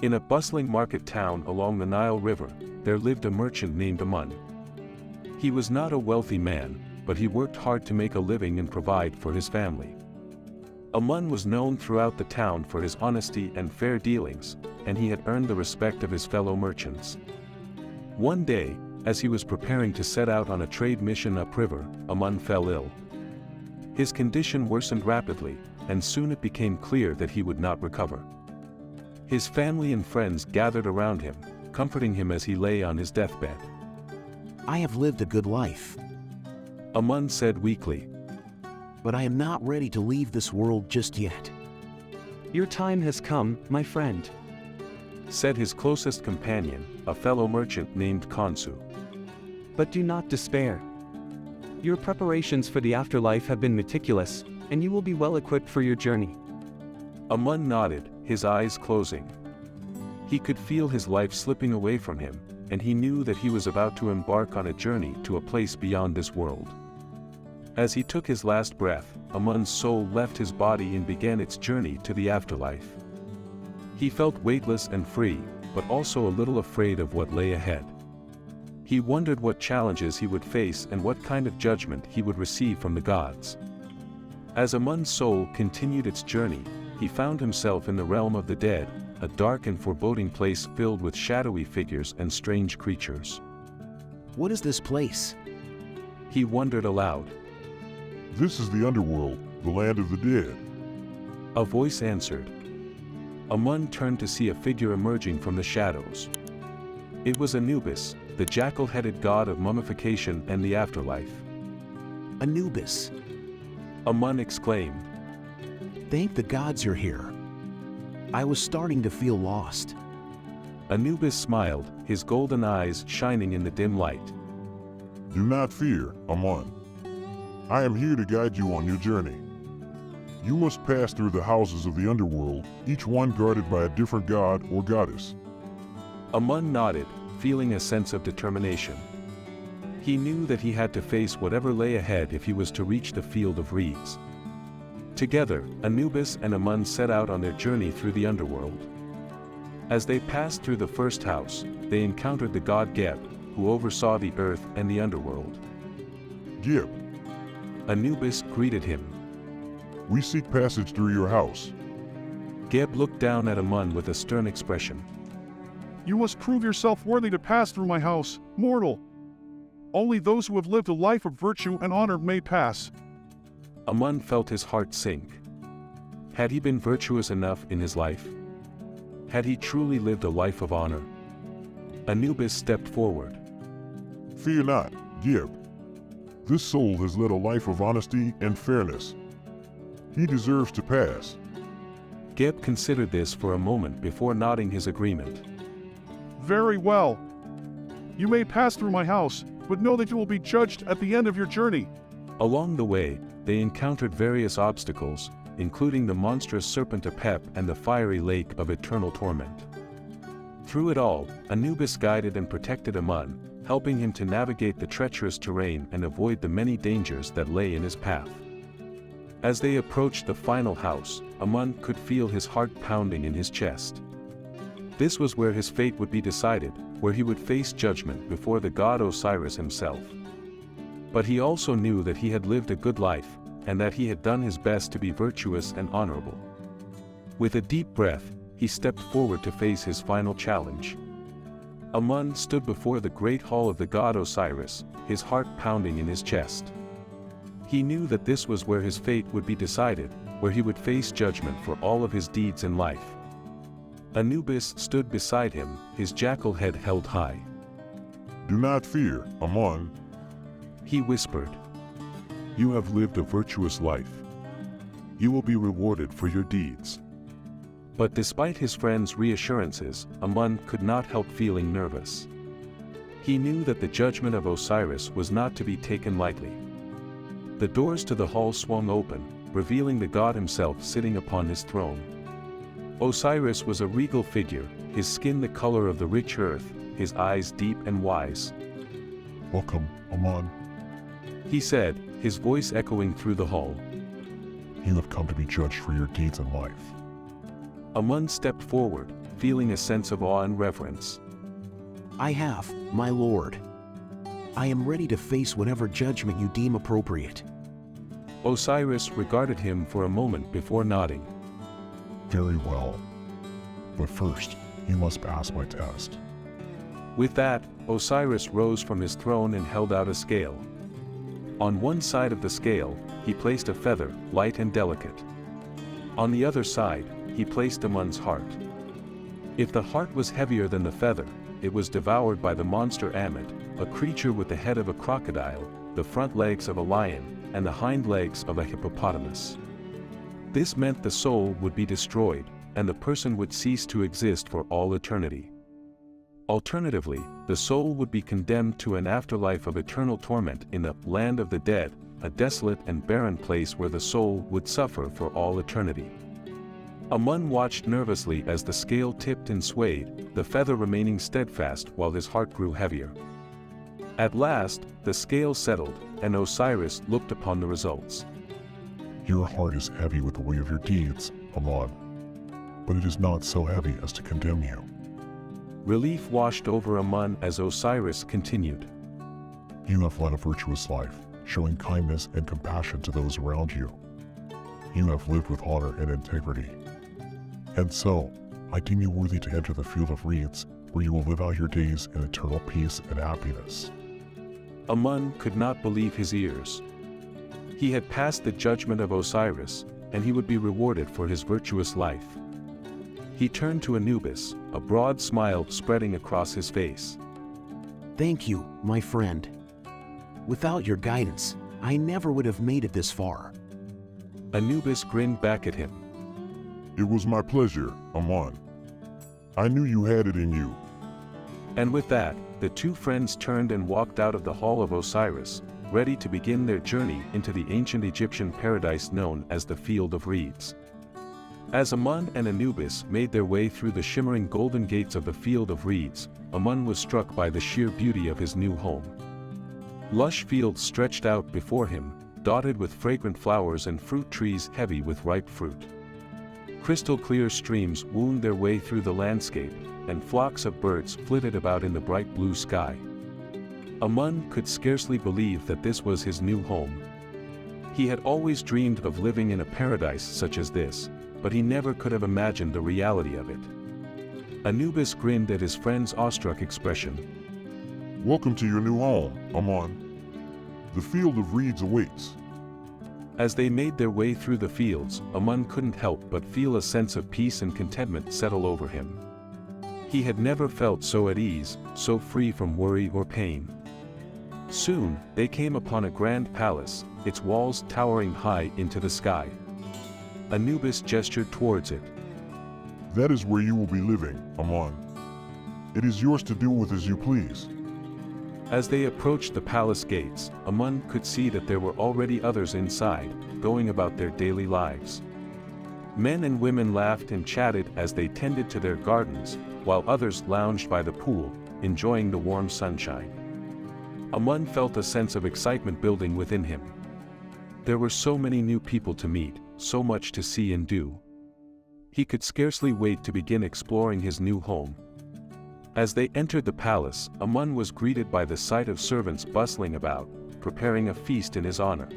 In a bustling market town along the Nile River, there lived a merchant named Amun. He was not a wealthy man, but he worked hard to make a living and provide for his family. Amun was known throughout the town for his honesty and fair dealings, and he had earned the respect of his fellow merchants. One day, as he was preparing to set out on a trade mission upriver, Amun fell ill. His condition worsened rapidly, and soon it became clear that he would not recover. His family and friends gathered around him, comforting him as he lay on his deathbed. I have lived a good life, Amun said weakly. but I am not ready to leave this world just yet. Your time has come, my friend, said his closest companion, a fellow merchant named Khonsu. but do not despair. Your preparations for the afterlife have been meticulous, and you will be well equipped for your journey. Amun nodded, his eyes closing. He could feel his life slipping away from him, and he knew that he was about to embark on a journey to a place beyond this world. As he took his last breath, Amun's soul left his body and began its journey to the afterlife. He felt weightless and free, but also a little afraid of what lay ahead. He wondered what challenges he would face and what kind of judgment he would receive from the gods. As Amun's soul continued its journey, he found himself in the realm of the dead, a dark and foreboding place filled with shadowy figures and strange creatures. What is this place? He wondered aloud. This is the underworld, the land of the dead. A voice answered. Amun turned to see a figure emerging from the shadows. It was Anubis, the jackal-headed god of mummification and the afterlife. Anubis. Amun exclaimed. Thank the gods you're here. I was starting to feel lost. Anubis smiled, his golden eyes shining in the dim light. Do not fear, Amun. I am here to guide you on your journey. You must pass through the houses of the underworld, each one guarded by a different god or goddess. Amun nodded, feeling a sense of determination. He knew that he had to face whatever lay ahead if he was to reach the field of reeds. Together, Anubis and Amun set out on their journey through the underworld. As they passed through the first house, they encountered the god Geb, who oversaw the earth and the underworld. Gib, Anubis greeted him. we seek passage through your house. Geb looked down at Amun with a stern expression. You must prove yourself worthy to pass through my house, mortal. Only those who have lived a life of virtue and honor may pass. Amun felt his heart sink. Had he been virtuous enough in his life? Had he truly lived a life of honor? Anubis stepped forward. Fear not, Gib. This soul has led a life of honesty and fairness. He deserves to pass. Geb considered this for a moment before nodding his agreement. Very well. You may pass through my house, but know that you will be judged at the end of your journey. Along the way, they encountered various obstacles, including the monstrous serpent Apep and the fiery lake of eternal torment. Through it all, Anubis guided and protected Amun, helping him to navigate the treacherous terrain and avoid the many dangers that lay in his path. As they approached the final house, Amun could feel his heart pounding in his chest. This was where his fate would be decided, where he would face judgment before the god Osiris himself. But he also knew that he had lived a good life, and that he had done his best to be virtuous and honorable. With a deep breath, he stepped forward to face his final challenge. Amun stood before the great hall of the god Osiris, his heart pounding in his chest. He knew that this was where his fate would be decided, where he would face judgment for all of his deeds in life. Anubis stood beside him, his jackal head held high. Do not fear, Amun. He whispered. You have lived a virtuous life. You will be rewarded for your deeds. But despite his friend's reassurances, Amun could not help feeling nervous. He knew that the judgment of Osiris was not to be taken lightly. The doors to the hall swung open, revealing the god himself sitting upon his throne. Osiris was a regal figure, his skin the color of the rich earth, his eyes deep and wise. Welcome, Amun. He said, his voice echoing through the hall. You have come to be judged for your deeds in life. Amun stepped forward, feeling a sense of awe and reverence. I have, my lord. I am ready to face whatever judgment you deem appropriate. Osiris regarded him for a moment before nodding. Very well. But first, you must pass my test. With that, Osiris rose from his throne and held out a scale. On one side of the scale, he placed a feather, light and delicate. On the other side, he placed Amun's heart. If the heart was heavier than the feather, it was devoured by the monster Ammit, a creature with the head of a crocodile, the front legs of a lion, and the hind legs of a hippopotamus. This meant the soul would be destroyed, and the person would cease to exist for all eternity. Alternatively, the soul would be condemned to an afterlife of eternal torment in the land of the dead, a desolate and barren place where the soul would suffer for all eternity. Amun watched nervously as the scale tipped and swayed, the feather remaining steadfast while his heart grew heavier. At last, the scale settled, and Osiris looked upon the results. Your heart is heavy with the weight of your deeds, Amun, but it is not so heavy as to condemn you. Relief washed over Amun as Osiris continued. You have led a virtuous life, showing kindness and compassion to those around you. You have lived with honor and integrity. And so, I deem you worthy to enter the field of reeds, where you will live out your days in eternal peace and happiness. Amun could not believe his ears. He had passed the judgment of Osiris, and he would be rewarded for his virtuous life. He turned to Anubis, a broad smile spreading across his face. Thank you, my friend. Without your guidance, I never would have made it this far. Anubis grinned back at him. It was my pleasure, Amun. I knew you had it in you. And with that, the two friends turned and walked out of the hall of Osiris, ready to begin their journey into the ancient Egyptian paradise known as the Field of Reeds. As Amun and Anubis made their way through the shimmering golden gates of the Field of Reeds, Amun was struck by the sheer beauty of his new home. Lush fields stretched out before him, dotted with fragrant flowers and fruit trees heavy with ripe fruit. Crystal-clear streams wound their way through the landscape, and flocks of birds flitted about in the bright blue sky. Amun could scarcely believe that this was his new home. He had always dreamed of living in a paradise such as this, but he never could have imagined the reality of it. Anubis grinned at his friend's awestruck expression. Welcome to your new home, Amun. The Field of Reeds awaits. As they made their way through the fields, Amun couldn't help but feel a sense of peace and contentment settle over him. He had never felt so at ease, so free from worry or pain. Soon, they came upon a grand palace, its walls towering high into the sky. Anubis gestured towards it. That is where you will be living, Amun. It is yours to do with as you please. As they approached the palace gates, Amun could see that there were already others inside, going about their daily lives. Men and women laughed and chatted as they tended to their gardens, while others lounged by the pool, enjoying the warm sunshine. Amun felt a sense of excitement building within him. There were so many new people to meet, so much to see and do. He could scarcely wait to begin exploring his new home. As they entered the palace, Amun was greeted by the sight of servants bustling about, preparing a feast in his honor.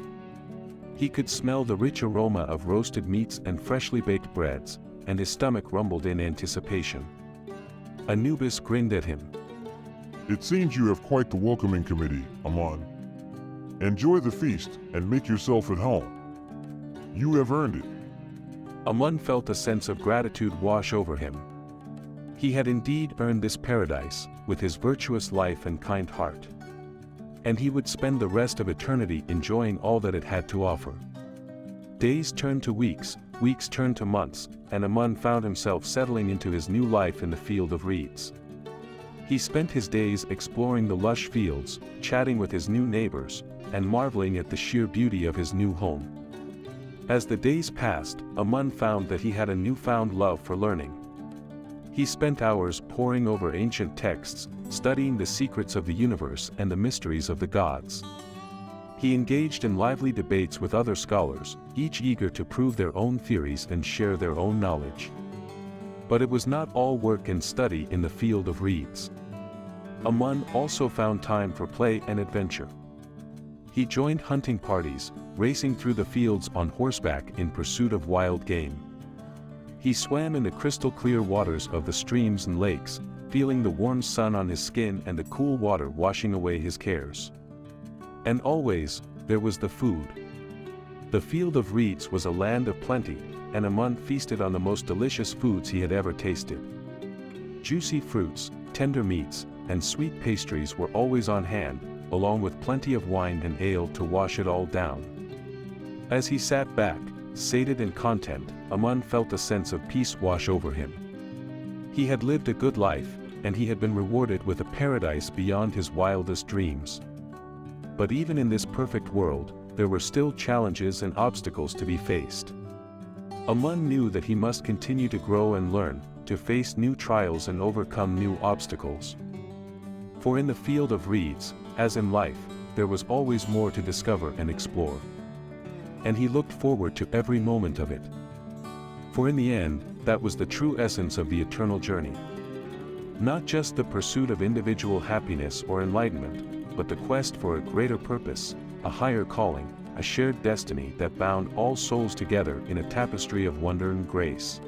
He could smell the rich aroma of roasted meats and freshly baked breads, and his stomach rumbled in anticipation. Anubis grinned at him. It seems you have quite the welcoming committee, Amun. Enjoy the feast and make yourself at home. You have earned it. Amun felt a sense of gratitude wash over him. He had indeed earned this paradise, with his virtuous life and kind heart. And he would spend the rest of eternity enjoying all that it had to offer. Days turned to weeks, weeks turned to months, and Amun found himself settling into his new life in the Field of Reeds. He spent his days exploring the lush fields, chatting with his new neighbors, and marveling at the sheer beauty of his new home. As the days passed, Amun found that he had a newfound love for learning. He spent hours poring over ancient texts, studying the secrets of the universe and the mysteries of the gods. He engaged in lively debates with other scholars, each eager to prove their own theories and share their own knowledge. But it was not all work and study in the field of reeds. Amun also found time for play and adventure. He joined hunting parties, racing through the fields on horseback in pursuit of wild game. He swam in the crystal-clear waters of the streams and lakes, feeling the warm sun on his skin and the cool water washing away his cares. And always, there was the food. The field of reeds was a land of plenty, and Amun feasted on the most delicious foods he had ever tasted. Juicy fruits, tender meats, and sweet pastries were always on hand, along with plenty of wine and ale to wash it all down. As he sat back, sated and content, Amun felt a sense of peace wash over him. He had lived a good life, and he had been rewarded with a paradise beyond his wildest dreams. But even in this perfect world, there were still challenges and obstacles to be faced. Amun knew that he must continue to grow and learn, to face new trials and overcome new obstacles. For in the field of reeds, as in life, there was always more to discover and explore. And he looked forward to every moment of it. For in the end, that was the true essence of the eternal journey. Not just the pursuit of individual happiness or enlightenment, but the quest for a greater purpose, a higher calling, a shared destiny that bound all souls together in a tapestry of wonder and grace.